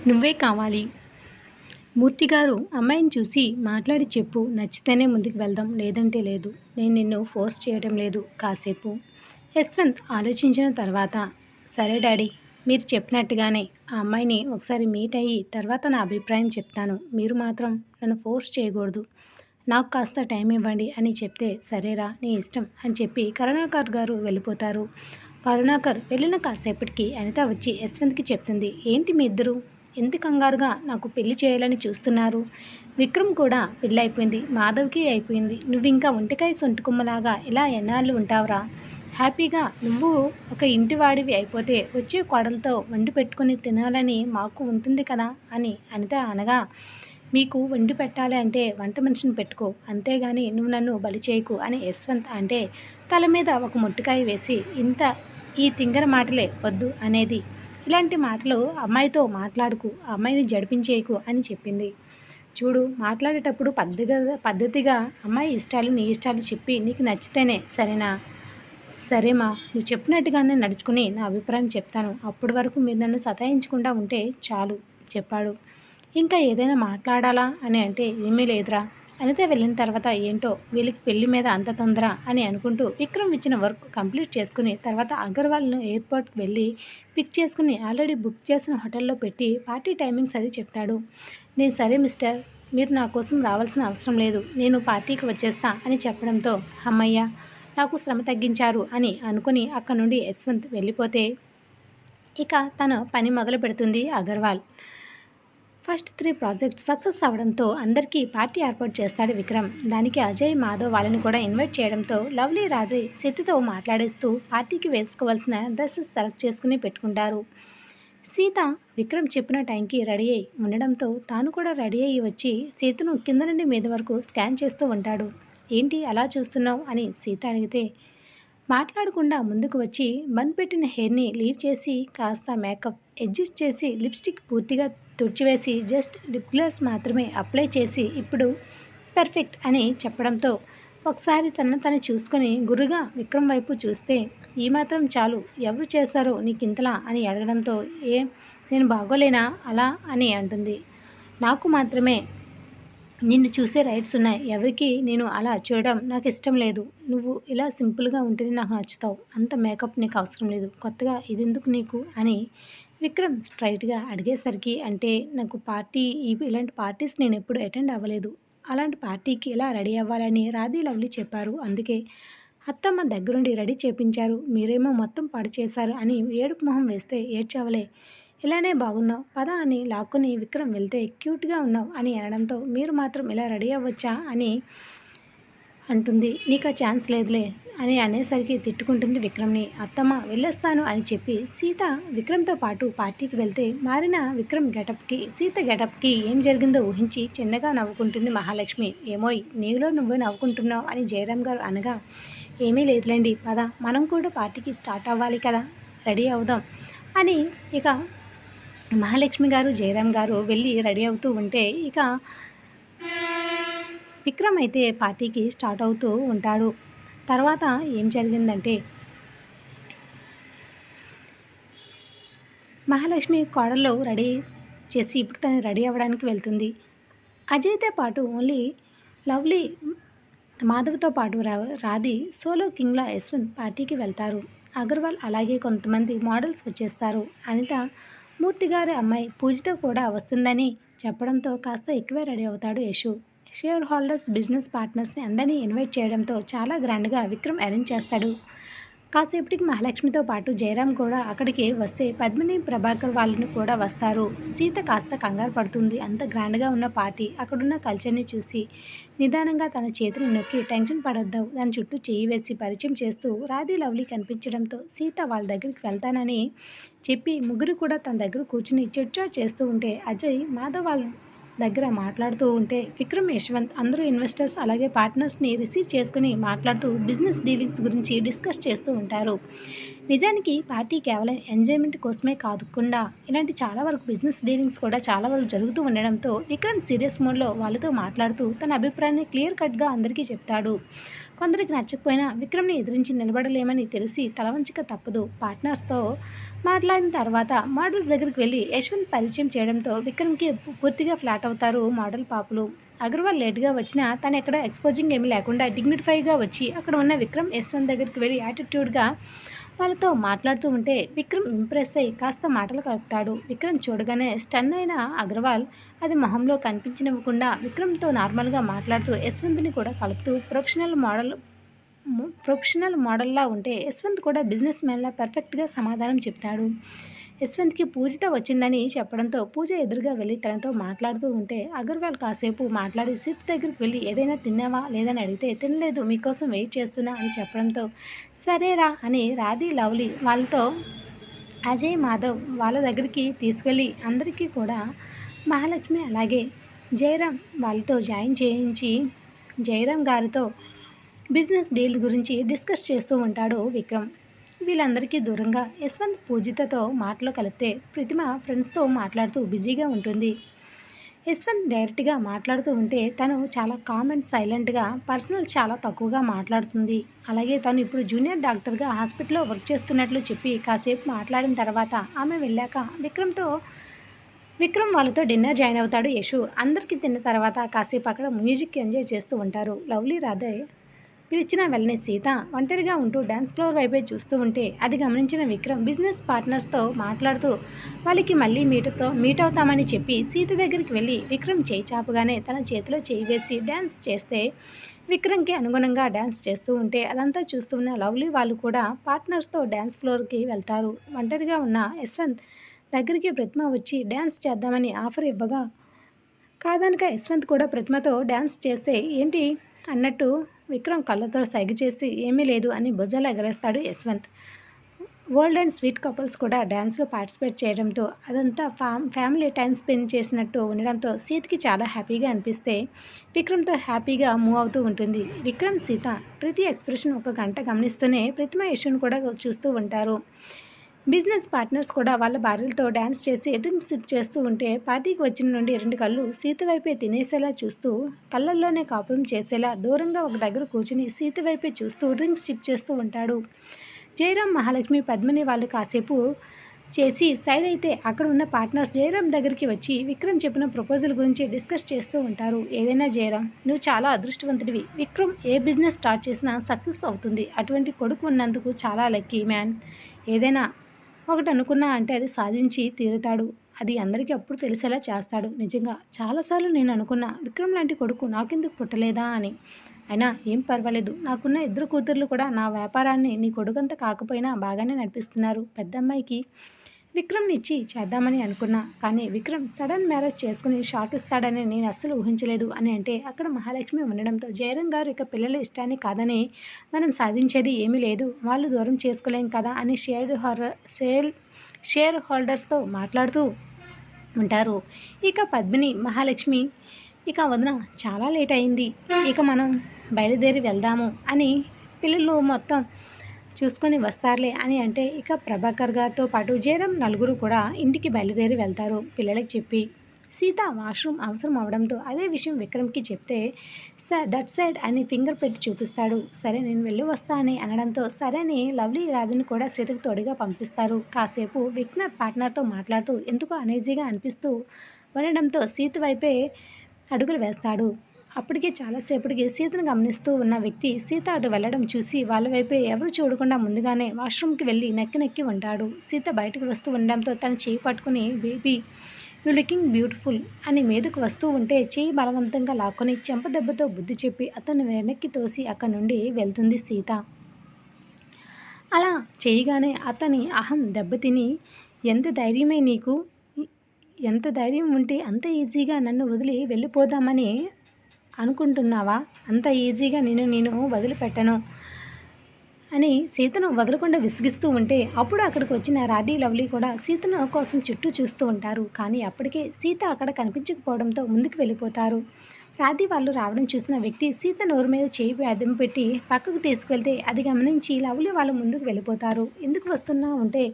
నువ్వే కావాలి. మూర్తిగారు అమ్మాయిని చూసి మాట్లాడి చెప్పు. నచ్చితేనే ముందుకు వెళ్దాం. లేదంటే లేదు. నేను నిన్ను ఫోర్స్ చేయడం లేదు. కాసేపు యశ్వంత్ ఆలోచించిన తర్వాత సరే డాడీ, మీరు చెప్పినట్టుగానే ఆ అమ్మాయిని ఒకసారి మీట్ అయ్యి తర్వాత నా అభిప్రాయం చెప్తాను. మీరు మాత్రం నన్ను ఫోర్స్ చేయకూడదు. నాకు కాస్త టైం ఇవ్వండి అని చెప్తే సరేరా నీ ఇష్టం అని చెప్పి కరుణాకర్ గారు వెళ్ళిపోతారు. కరుణాకర్ వెళ్ళిన కాసేపటికి అనిత వచ్చి యశ్వంత్కి చెప్తుంది. ఏంటి మీ ఇద్దరు ఎంత కంగారుగా నాకు పెళ్లి చేయాలని చూస్తున్నారు? విక్రమ్ కూడా పెళ్ళి అయిపోయింది, మాధవ్కి అయిపోయింది. నువ్వు ఇంకా ఒంటికాయ సొంటుకుమ్మలాగా ఇలా ఎన్నాళ్ళు ఉంటావురా? హ్యాపీగా నువ్వు ఒక ఇంటి వాడివి అయిపోతే వచ్చే కోడలతో వండి పెట్టుకుని తినాలని మాకు ఉంటుంది కదా అని అనిత అనగా, మీకు వండి పెట్టాలి అంటే వంట మనిషిని పెట్టుకో, అంతేగాని నువ్వు నన్ను బలి చేయకు అని యశ్వంత్ అంటే తల మీద ఒక మొట్టికాయ వేసి ఇంత ఈ తింగర మాటలే వద్దు అనేది. ఇలాంటి మాటలు అమ్మాయితో మాట్లాడుకు, ఆ అమ్మాయిని జడిపించేయకు అని చెప్పింది. చూడు, మాట్లాడేటప్పుడు పద్ధతిగా అమ్మాయి ఇష్టాలు నీ ఇష్టాలు చెప్పి నీకు నచ్చితేనే సరేనా? సరేమా, నువ్వు చెప్పినట్టుగానే నడుచుకుని నా అభిప్రాయం చెప్తాను. అప్పటి వరకు మీరు నన్ను సతాయించకుండా ఉంటే చాలు చెప్పాడు. ఇంకా ఏదైనా మాట్లాడాలా అని అంటే ఏమీ లేదురా. అనిత వెళ్ళిన తర్వాత ఏంటో వీళ్ళకి పెళ్లి మీద అంత తొందర అని అనుకుంటూ విక్రమ్ ఇచ్చిన వర్క్ కంప్లీట్ చేసుకుని తర్వాత అగర్వాల్ను ఎయిర్పోర్ట్కి వెళ్ళి పిక్ చేసుకుని ఆల్రెడీ బుక్ చేసిన హోటల్లో పెట్టి పార్టీ టైమింగ్స్ అది చెప్తాడు. నేను సరే మిస్టర్, మీరు నా కోసం రావాల్సిన అవసరం లేదు, నేను పార్టీకి వచ్చేస్తా అని చెప్పడంతో అమ్మయ్య నాకు శ్రమ తగ్గించారు అని అనుకుని అక్కడ నుండి యశ్వంత్ వెళ్ళిపోతే ఇక తన పని మొదలు పెడుతుంది అగర్వాల్. ఫస్ట్ 3 ప్రాజెక్ట్స్ సక్సెస్ అవ్వడంతో అందరికీ పార్టీ ఏర్పాటు చేస్తాడు విక్రమ్. దానికి అజయ్, మాధవ్ వాళ్ళని కూడా ఇన్వైట్ చేయడంతో లవ్లీ రాత్రి సీతతో మాట్లాడేస్తూ పార్టీకి వేసుకోవాల్సిన డ్రెస్సెస్ సెలెక్ట్ చేసుకుని పెట్టుకుంటారు. సీత విక్రమ్ చెప్పిన టైంకి రెడీ అయి ఉండడంతో తాను కూడా రెడీ అయ్యి వచ్చి సీతను కింద నుండి మీద వరకు స్కాన్ చేస్తూ ఉంటాడు. ఏంటి అలా చూస్తున్నావు అని సీత అడిగితే మాట్లాడకుండా ముందుకు వచ్చి బన్ పెట్టిన హెయిర్ని లీవ్ చేసి కాస్త మేకప్ అడ్జస్ట్ చేసి లిప్స్టిక్ పూర్తిగా తుడిచివేసి జస్ట్ లిప్ గ్లాస్ మాత్రమే అప్లై చేసి ఇప్పుడు పర్ఫెక్ట్ అని చెప్పడంతో ఒకసారి తను చూసుకొని గుర్రుగా విక్రమ్ వైపు చూస్తే ఈ మాత్రం చాలు, ఎవరు చేశారో నీకు ఇంతలా అని అడగడంతో నేను బాగోలేనా అలా అని అంటుంది. నాకు మాత్రమే నిన్ను చూసే రైట్స్ ఉన్నాయి, ఎవరికి నేను అలా చూడడం నాకు ఇష్టం లేదు. నువ్వు ఇలా సింపుల్గా ఉంటేనే నాకు నచ్చుతావు, అంత మేకప్ నీకు అవసరం లేదు, కొత్తగా ఇదెందుకు నీకు అని విక్రమ్ స్ట్రైట్గా అడిగేసరికి అంటే నాకు ఇలాంటి పార్టీస్ నేను ఎప్పుడు అటెండ్ అవ్వలేదు, అలాంటి పార్టీకి ఇలా రెడీ అవ్వాలని రాధీ లవ్లీ చెప్పారు, అందుకే అత్తమ్మ దగ్గరుండి రెడీ చేపించారు, మీరేమో మొత్తం పాడు చేశారు అని ఏడుపు మొహం వేస్తే ఏడ్చావలే, ఇలానే బాగున్నావు పద అని లాక్కుని విక్రమ్ వెళ్తే క్యూట్గా ఉన్నావు అని అనడంతో మీరు మాత్రం ఇలా రెడీ అవ్వచ్చా అని అంటుంది. నీకు ఆ ఛాన్స్ లేదులే అని అనేసరికి తిట్టుకుంటుంది విక్రమ్ని. అత్తమ్మ వెళ్ళొస్తాను అని చెప్పి సీత విక్రమ్తో పాటు పార్టీకి వెళ్తే మారిన విక్రమ్ గెటప్కి సీత గెటప్కి ఏం జరిగిందో ఊహించి చిన్నగా నవ్వుకుంటుంది మహాలక్ష్మి. ఏమోయ్ నీలో నువ్వే నవ్వుకుంటున్నావు అని జయరామ్ గారు అనగా ఏమీ లేదులేండి పద, మనం కూడా పార్టీకి స్టార్ట్ అవ్వాలి కదా, రెడీ అవుదాం అని ఇక మహాలక్ష్మి గారు జయరామ్ గారు వెళ్ళి రెడీ అవుతూ ఉంటే ఇక విక్రమ్ అయితే పార్టీకి స్టార్ట్ అవుతూ ఉంటాడు. తర్వాత ఏం జరిగిందంటే మహాలక్ష్మి కోడళ్ళు రెడీ చేసి ఇప్పుడు తను రెడీ అవ్వడానికి వెళ్తుంది. అజయ్తో పాటు ఓన్లీ లవ్లీ, మాధవ్తో పాటు రాధి సోలో కింగ్లా యశ్వంత్ పార్టీకి వెళ్తారు. అగర్వాల్ అలాగే కొంతమంది మోడల్స్ వచ్చేస్తారు. అనిత మూర్తిగారి అమ్మాయి పూజతో కూడా వస్తుందని చెప్పడంతో కాస్త ఎక్కువే రెడీ అవుతాడు యశు. షేర్ హోల్డర్స్, బిజినెస్ పార్ట్నర్స్ని అందరినీ ఇన్వైట్ చేయడంతో చాలా గ్రాండ్గా విక్రమ్ అరేంజ్ చేస్తాడు. కాసేపటికి మహాలక్ష్మితో పాటు జయరామ్ కూడా అక్కడికి వస్తే పద్మిని, ప్రభాకర్ వాళ్ళని కూడా వస్తారు. సీత కాస్త కంగారు పడుతుంది. అంత గ్రాండ్గా ఉన్న పార్టీ, అక్కడున్న కల్చర్ని చూసి నిదానంగా తన చేతిని నొక్కి టెన్షన్ పడొద్దావు దాని చుట్టూ చేయి వేసి పరిచయం చేస్తూ రాధీ లవ్లీ కనిపించడంతో సీత వాళ్ళ దగ్గరికి వెళ్తానని చెప్పి ముగ్గురు కూడా తన దగ్గర కూర్చుని చర్చా చేస్తూ ఉంటే అజయ్, మాధవ్ వాళ్ళ దగ్గర మాట్లాడుతూ ఉంటే విక్రమ్, యశ్వంత్ అందరూ ఇన్వెస్టర్స్ అలాగే పార్ట్నర్స్ని రిసీవ్ చేసుకుని మాట్లాడుతూ బిజినెస్ డీలింగ్స్ గురించి డిస్కస్ చేస్తూ ఉంటారు. నిజానికి పార్టీ కేవలం ఎంజాయ్మెంట్ కోసమే కాకుండా ఇలాంటి చాలా వరకు బిజినెస్ డీలింగ్స్ కూడా చాలా వరకు జరుగుతూ ఉండడంతో విక్రమ్ సీరియస్ మోడ్లో వాళ్ళతో మాట్లాడుతూ తన అభిప్రాయాన్ని క్లియర్ కట్గా అందరికీ చెప్తాడు. కొందరికి నచ్చకపోయినా విక్రమ్ని ఎదిరించి నిలబడలేమని తెలిసి తలవంచక తప్పదు. పార్ట్నర్స్తో మాట్లాడిన తర్వాత మోడల్స్ దగ్గరికి వెళ్ళి యశ్వంత్ పరిచయం చేయడంతో విక్రమ్కి పూర్తిగా ఫ్లాట్ అవుతారు మోడల్ పాపులు. అగర్వాల్ లేట్గా వచ్చినా తను ఎక్కడ ఎక్స్పోజింగ్ ఏమీ లేకుండా డిగ్నిఫైగా వచ్చి అక్కడ ఉన్న విక్రమ్ యశ్వంత్ దగ్గరికి వెళ్ళి యాటిట్యూడ్గా వాళ్ళతో మాట్లాడుతూ ఉంటే విక్రమ్ ఇంప్రెస్ అయ్యి కాస్త మాటలు కలుపుతాడు. విక్రమ్ చూడగానే స్టన్ అయిన అగర్వాల్ అది మొహంలో కనిపించనివ్వకుండా విక్రమ్తో నార్మల్గా మాట్లాడుతూ యశ్వంత్ని కూడా కలుపుతూ ప్రొఫెషనల్ మోడల్లా ఉంటే యశ్వంత్ కూడా బిజినెస్ మ్యాన్లా పర్ఫెక్ట్గా సమాధానం చెప్తాడు. యశ్వంత్కి పూజిత వచ్చిందని చెప్పడంతో పూజ ఎదురుగా వెళ్ళి తనతో మాట్లాడుతూ ఉంటే అగర్వాల్ కాసేపు మాట్లాడి సీత దగ్గరికి వెళ్ళి ఏదైనా తిన్నావా లేదని అడిగితే తినలేదు, మీకోసం వెయిట్ చేస్తున్నా అని చెప్పడంతో సరేరా అని రాధి లవ్లీ వాళ్ళతో అజయ్ మాధవ్ వాళ్ళ దగ్గరికి తీసుకెళ్ళి అందరికీ కూడా మహాలక్ష్మి అలాగే జయరాం వాళ్ళతో జాయిన్ చేయించి జయరాం గారితో బిజినెస్ డీల్ గురించి డిస్కస్ చేస్తూ ఉంటాడు విక్రమ్. వీళ్ళందరికీ దూరంగా యశ్వంత్ పూజితతో మాటలు కలిపితే ప్రతిమ ఫ్రెండ్స్తో మాట్లాడుతూ బిజీగా ఉంటుంది. యశ్వంత్ డైరెక్ట్గా మాట్లాడుతూ ఉంటే తను చాలా కామ్ అండ్ సైలెంట్గా, పర్సనల్ చాలా తక్కువగా మాట్లాడుతుంది. అలాగే తను ఇప్పుడు జూనియర్ డాక్టర్గా హాస్పిటల్లో వర్క్ చేస్తున్నట్లు చెప్పి కాసేపు మాట్లాడిన తర్వాత ఆమె వెళ్ళాక విక్రమ్ వాళ్ళతో డిన్నర్ జాయిన్ అవుతాడు యశు. అందరికీ తిన్న తర్వాత కాసేపు అక్కడ మ్యూజిక్ ఎంజాయ్ చేస్తూ ఉంటారు. లవ్లీ రాధే పిలిచిన వెళ్ళని సీత ఒంటరిగా ఉంటూ డ్యాన్స్ ఫ్లోర్ వైపే చూస్తూ ఉంటే అది గమనించిన విక్రమ్ బిజినెస్ పార్ట్నర్స్తో మాట్లాడుతూ వాళ్ళకి మళ్ళీ మీట్ అవుతామని చెప్పి సీత దగ్గరికి వెళ్ళి విక్రమ్ చేయి చాపగానే తన చేతిలో చేయి వేసి డ్యాన్స్ చేస్తే విక్రమ్కి అనుగుణంగా డ్యాన్స్ చేస్తూ ఉంటే అదంతా చూస్తున్న లవ్లీ వాళ్ళు కూడా పార్ట్నర్స్తో డ్యాన్స్ ఫ్లోర్కి వెళ్తారు. ఒంటరిగా ఉన్న యశ్వంత్ దగ్గరికి ప్రతిమ వచ్చి డ్యాన్స్ చేద్దామని ఆఫర్ ఇవ్వగా కాదనక యశ్వంత్ కూడా ప్రతిమతో డ్యాన్స్ చేస్తే ఏంటి అన్నట్టు విక్రమ్ కళ్ళతో సైగ చేసి ఏమీ లేదు అని భుజాలు ఎగరేస్తాడు Yashwant. Old and sweet couples కూడా డ్యాన్స్లో పార్టిసిపేట్ చేయడంతో అదంతా ఫ్యామిలీ టైం స్పెండ్ చేసినట్టు ఉండడంతో సీతకి చాలా హ్యాపీగా అనిపిస్తే విక్రమ్తో హ్యాపీగా మూవ్ అవుతూ ఉంటుంది. విక్రమ్ సీత ప్రతి ఎక్స్ప్రెషన్ ఒక గంట గమనిస్తూనే ప్రతిమ యశ్వంత్ కూడా చూస్తూ ఉంటారు. బిజినెస్ పార్ట్నర్స్ కూడా వాళ్ళ భార్యలతో డ్యాన్స్ చేసి డ్రింక్స్ సిప్ చేస్తూ ఉంటే పార్టీకి వచ్చిన నుండి రెండు కళ్ళు సీత వైపే తినేసేలా చూస్తూ కళ్ళల్లోనే కాపురం చేసేలా దూరంగా ఒక దగ్గర కూర్చుని సీత వైపే చూస్తూ డ్రింక్స్ సిప్ చేస్తూ ఉంటాడు. జయరాం మహాలక్ష్మి పద్మిని వాళ్ళు కాసేపు చేసి సైడ్ అయితే అక్కడ ఉన్న పార్ట్నర్స్ జయరాం దగ్గరికి వచ్చి విక్రమ్ చెప్పిన ప్రపోజల్ గురించి డిస్కస్ చేస్తూ ఉంటారు. ఏదైనా జయరాం, నువ్వు చాలా అదృష్టవంతుడివి. విక్రమ్ ఏ బిజినెస్ స్టార్ట్ చేసినా సక్సెస్ అవుతుంది. అటువంటి కొడుకు ఉన్నందుకు చాలా లక్కీ మ్యాన్. ఏదైనా ఒకటి అనుకున్నా అంటే అది సాధించి తీరుతాడు. అది అందరికీ అప్పుడు తెలిసేలా చేస్తాడు. నిజంగా చాలాసార్లు నేను అనుకున్నా విక్రమ్ లాంటి కొడుకు నాకెందుకు పుట్టలేదా అని. అయినా ఏం పర్వాలేదు, నాకున్న ఇద్దరు కూతుర్లు కూడా నా వ్యాపారాన్ని నీ కొడుకంతా కాకపోయినా బాగానే నడిపిస్తున్నారు. పెద్దమ్మాయికి విక్రమ్ని ఇచ్చి చేద్దామని అనుకున్నా, కానీ విక్రమ్ సడన్ మ్యారేజ్ చేసుకుని షాక్ ఇస్తాడని నేను అస్సలు ఊహించలేదు అని అంటే అక్కడ మహాలక్ష్మి ఉండడంతో జయరాం గారు ఇక పిల్లల ఇష్టాన్ని కాదని మనం సాధించేది ఏమీ లేదు, వాళ్ళు దూరం చేసుకోలేం కదా అని షేర్ హోల్డర్స్తో మాట్లాడుతూ ఉంటారు. ఇక పద్మిని మహాలక్ష్మి ఇక వదిన చాలా లేట్ అయింది, ఇక మనం బయలుదేరి వెళ్దాము అని పిల్లలు మొత్తం చూసుకొని వస్తారులే అని అంటే ఇక ప్రభాకర్ గారితో పాటు జయరాం నలుగురు కూడా ఇంటికి బయలుదేరి వెళ్తారు పిల్లలకి చెప్పి. సీత వాష్రూమ్ అవసరం అవడంతో అదే విషయం విక్రమ్కి చెప్తే దట్ సైడ్ అని ఫింగర్ పెట్టి చూపిస్తాడు. సరే నేను వెళ్ళి వస్తా అని అనడంతో సరేని లవ్లీ రాధిని కూడా సీతకు తోడుగా పంపిస్తారు. కాసేపు విక్నర్ పార్ట్నర్తో మాట్లాడుతూ ఎందుకో అనీజీగా అనిపిస్తూ ఉండడంతో సీత వైపే అడుగులు వేస్తాడు. అప్పటికే చాలాసేపటికి సీతను గమనిస్తూ ఉన్న వ్యక్తి సీత అటు వెళ్ళడం చూసి వాళ్ళ వైపే ఎవరు చూడకుండా ముందుగానే వాష్రూమ్కి వెళ్ళి నెక్కి ఉంటాడు. సీత బయటకు వస్తూ ఉండడంతో తన చేయి పట్టుకుని బేబీ యూ లుకింగ్ బ్యూటిఫుల్ అని మీదకు వస్తూ ఉంటే చేయి బలవంతంగా లాక్కొని చెంపదెబ్బతో బుద్ధి చెప్పి అతను వెనక్కి తోసి అక్కడి నుండి వెళ్తుంది సీత. అలా చేయగానే అతని అహం దెబ్బతిని ఎంత ధైర్యమే నీకు, ఎంత ధైర్యం ఉంటే అంత ఈజీగా నన్ను వదిలి వెళ్ళిపోదామని అనుకుంటున్నావా, అంత ఈజీగా నేను వదిలిపెట్టను అని సీతను వదలకుండా విసిగిస్తూ ఉంటే అప్పుడు అక్కడికి వచ్చిన రాధి లవ్లీ కూడా సీతను కోసం చుట్టూ చూస్తూ ఉంటారు. కానీ అప్పటికే సీత అక్కడ కనిపించకపోవడంతో ముందుకు వెళ్ళిపోతారు. రాధి వాళ్ళు రావడం చూసిన వ్యక్తి సీత నోరు మీద చేయి అద్దెం పెట్టి పక్కకు తీసుకువెళ్తే అది గమనించి లవ్లీ వాళ్ళు ముందుకు వెళ్ళిపోతారు. ఎందుకు వస్తున్నా ఉంటే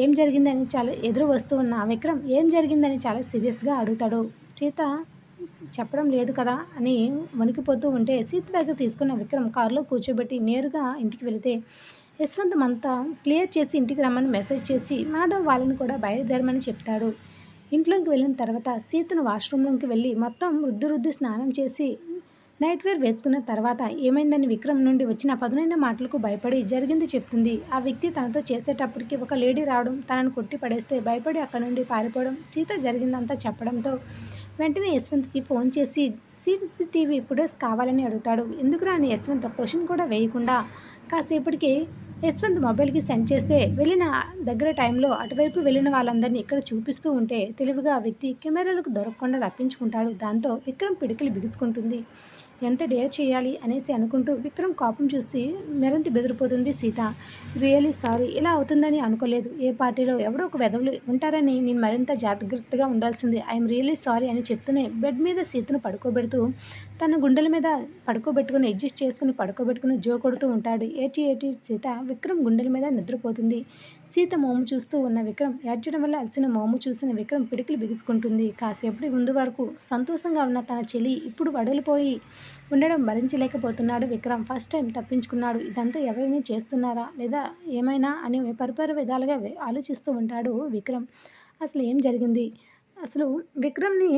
ఏం జరిగిందని చాలా ఎదురు వస్తూ ఉన్న విక్రమ్ ఏం జరిగిందని చాలా సీరియస్గా అడుగుతాడు. సీత చెప్పడం లేదు కదా అని వణికిపోతూ ఉంటే సీత దగ్గర తీసుకున్న విక్రమ్ కారులో కూర్చోబెట్టి నేరుగా ఇంటికి వెళితే యశ్వంత్ అంతా క్లియర్ చేసి ఇంటికి రమ్మని మెసేజ్ చేసి మాధవ్ వాళ్ళని కూడా బయలుదేరమని చెప్తాడు. ఇంట్లోకి వెళ్ళిన తర్వాత సీతను వాష్రూమ్లోకి వెళ్ళి మొత్తం రుద్ది స్నానం చేసి నైట్ వేర్ వేసుకున్న తర్వాత ఏమైందని విక్రమ్ నుండి వచ్చిన పదునైన మాటలకు భయపడి జరిగింది చెప్తుంది. ఆ వ్యక్తి తనతో చేసేటప్పటికి ఒక లేడీ రావడం, తనను కొట్టి పడేస్తే భయపడి అక్కడి నుండి పారిపోవడం, సీత జరిగిందంతా చెప్పడంతో వెంటనే యశ్వంత్కి ఫోన్ చేసి సీసీటీవీ ఫుటేజ్ కావాలని అడుగుతాడు. ఎందుకురా అని యశ్వంత్ క్వశ్చన్ కూడా వేయకుండా కాసేపటికి యశ్వంత్ మొబైల్కి సెండ్ చేస్తే వెళ్ళిన దగ్గర టైంలో అటువైపు వెళ్ళిన వాళ్ళందరినీ ఇక్కడ చూపిస్తూ ఉంటే తెలివిగా ఆ వ్యక్తి కెమెరాలకు దొరకకుండా తప్పించుకుంటాడు. దాంతో విక్రమ్ పిడికిలి బిగుసుకుంటుంది. ఎంత డేర్ చేయాలి అనేసి అనుకుంటూ విక్రమ్ కోపం చూసి మరింత బెదిరిపోతుంది సీత. రియలీ సారీ, ఇలా అవుతుందని అనుకోలేదు. ఏ పార్టీలో ఎవరో ఒక వెధవులు ఉంటారని నేను మరింత జాగ్రత్తగా ఉండాల్సింది. ఐఎమ్ రియలీ సారీ అని చెప్తూనే బెడ్ మీద సీతను పడుకోబెడుతూ తన గుండెల మీద పడుకోబెట్టుకుని అడ్జస్ట్ చేసుకుని పడుకోబెట్టుకుని జో కొడుతూ ఉంటాడు. ఏటి సీత విక్రమ్ గుండెల మీద నిద్రపోతుంది. సీత మోము చూస్తూ ఉన్న విక్రమ్ ఏడ్చడం వల్ల అలసిన మోము చూసిన విక్రమ్ పిడికిలు బిగుసుకుంటుంది. కాసేపటి ముందు వరకు సంతోషంగా ఉన్న తన చెల్లి ఇప్పుడు వడలిపోయి ఉండడం భరించలేకపోతున్నాడు విక్రమ్. ఫస్ట్ టైం తప్పించుకున్నాడు. ఇదంతా ఎవరైనా చేస్తున్నారా లేదా ఏమైనా అని పరిపరి విధాలుగా ఆలోచిస్తూ ఉంటాడు విక్రమ్. అసలు ఏం జరిగింది? అసలు విక్రమ్ని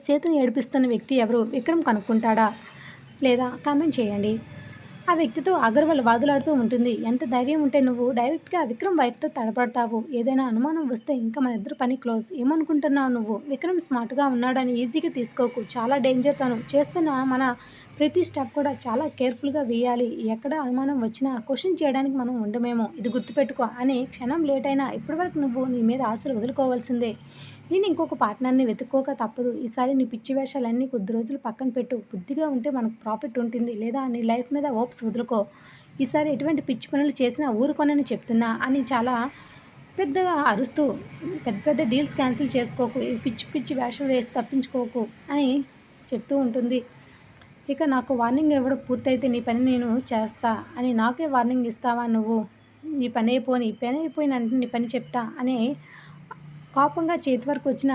సీతను ఏడిపిస్తున్న వ్యక్తి ఎవరు? విక్రమ్ కనుక్కుంటాడా లేదా? కామెంట్ చేయండి. ఆ వ్యక్తితో అగర్వాల్ వాదులాడుతూ ఉంటుంది. ఎంత ధైర్యం ఉంటే నువ్వు డైరెక్ట్గా విక్రమ్ వైఫ్తో తడబడతావు? ఏదైనా అనుమానం వస్తే ఇంకా మన ఇద్దరు పని క్లోజ్. ఏమనుకుంటున్నావు నువ్వు? విక్రమ్ స్మార్ట్గా ఉన్నాడని ఈజీగా తీసుకోకు. చాలా డేంజర్ తను. చేస్తున్న మన ప్రతి స్టెప్ కూడా చాలా కేర్ఫుల్గా వేయాలి. ఎక్కడ అనుమానం వచ్చినా క్వశ్చన్ చేయడానికి మనం ఉండమేమో, ఇది గుర్తుపెట్టుకో అని క్షణం లేట్ అయినా ఇప్పటివరకు నువ్వు నీ మీద ఆశలు వదులుకోవాల్సిందే. నేను ఇంకొక పార్ట్నర్ని వెతుక్కోక తప్పదు. ఈసారి నీ పిచ్చి వేషాలన్నీ కొద్ది రోజులు పక్కన పెట్టు. బుద్ధిగా ఉంటే మనకు ప్రాఫిట్ ఉంటుంది. లేదా నీ లైఫ్ మీద హోప్స్ వదులుకో. ఈసారి ఎటువంటి పిచ్చి పనులు చేసినా ఊరుకోనని చెప్తున్నా అని చాలా పెద్దగా అరుస్తూ పెద్ద పెద్ద డీల్స్ క్యాన్సిల్ చేసుకోకు, పిచ్చి పిచ్చి వేషాలు వేసి తప్పించుకోకు అని చెప్తూ ఉంటుంది. ఇక నాకు వార్నింగ్ ఇవ్వడం పూర్తయితే నీ పని నేను చేస్తా అని నాకే వార్నింగ్ ఇస్తావా నువ్వు? నీ పని అయిపోయిన అంటే నీ పని చెప్తా అని కోపంగా చేతి వరకు వచ్చిన